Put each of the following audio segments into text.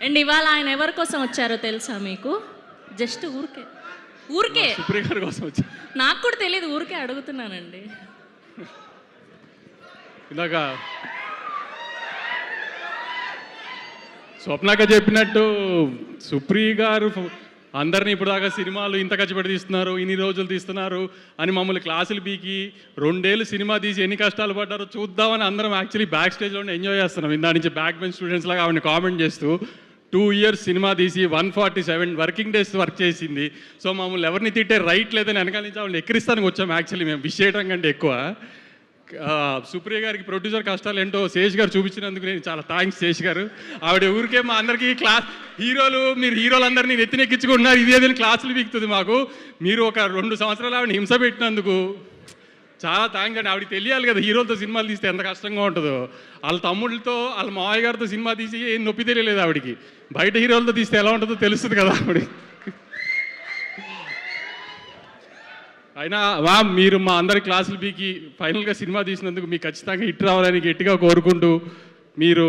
And ఇవాళ ఆయన ఎవరి కోసం వచ్చారో తెలుసా మీకు? జస్ట్ ఊరికే ఊరికే సుప్రియ గారి కోసం వచ్చా. నాకు కూడా తెలియదు, ఊరికే అడుగుతున్నానండి. ఇందాక స్వప్నాక చెప్పినట్టు సుప్రియ గారు అందరినీ ఇప్పుడు దాకా సినిమాలు ఇంత కష్టపడి తీస్తున్నారు, ఇన్ని రోజులు తీస్తున్నారు అని మమ్మల్ని క్లాసులు పీకి 2 ఏళ్ళు సినిమా తీసి ఎన్ని కష్టాలు పడ్డారో చూద్దామని అందరం యాక్చువల్లీ బ్యాక్ స్టేజ్లోనే ఎంజాయ్ చేస్తున్నాం. ఇందా నుంచి బ్యాక్ బెంచ్ స్టూడెంట్స్ లాగా ఆవిడని కామెంట్ చేస్తూ 2 years సినిమా తీసి 147 వర్కింగ్ డేస్ వర్క్ చేసింది. సో మమ్మల్ని ఎవరిని తిట్టే రైట్ లేదని వెనకాల నుంచి ఆవిడని ఎక్కిరిస్తానికి వచ్చాము. యాక్చువల్లీ మేము విష్ చేయడం కంటే ఎక్కువ సుప్రియ గారికి ప్రొడ్యూసర్ కష్టాలు ఏంటో శేష్ గారు చూపించినందుకు నేను చాలా థ్యాంక్స్ శేష్ గారు. ఆవిడ ఊరికే మా అందరికీ క్లాస్ మీరు హీరోలందరినీ నెత్తినెక్కించుకుంటున్నారు, ఇది ఏదైనా క్లాసులు పీకుతుంది మాకు. మీరు ఒక 2 సంవత్సరాలు ఆవిడ హింస పెట్టినందుకు చాలా థ్యాంక్స్ అండి. ఆవిడకి తెలియాలి కదా హీరోలతో సినిమాలు తీస్తే ఎంత కష్టంగా ఉంటుందో. వాళ్ళ తమ్ముళ్ళతో వాళ్ళ మావయ్య గారితో సినిమా తీసి ఏం నొప్పి తెలియలేదు ఆవిడకి. బయట హీరోలతో తీస్తే ఎలా ఉంటుందో తెలుస్తుంది కదా ఆవిడ. అయినా మీరు మా అందరి క్లాసులు పీకి ఫైనల్గా సినిమా తీసినందుకు మీకు ఖచ్చితంగా హిట్ రావాలని గట్టిగా కోరుకుంటూ, మీరు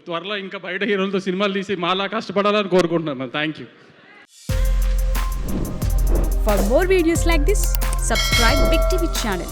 త్వరలో ఇంకా బయట హీరోలతో సినిమాలు తీసి మాలా కష్టపడాలని కోరుకుంటున్నాను. Thank you. For more videos like this, subscribe Big TV channel.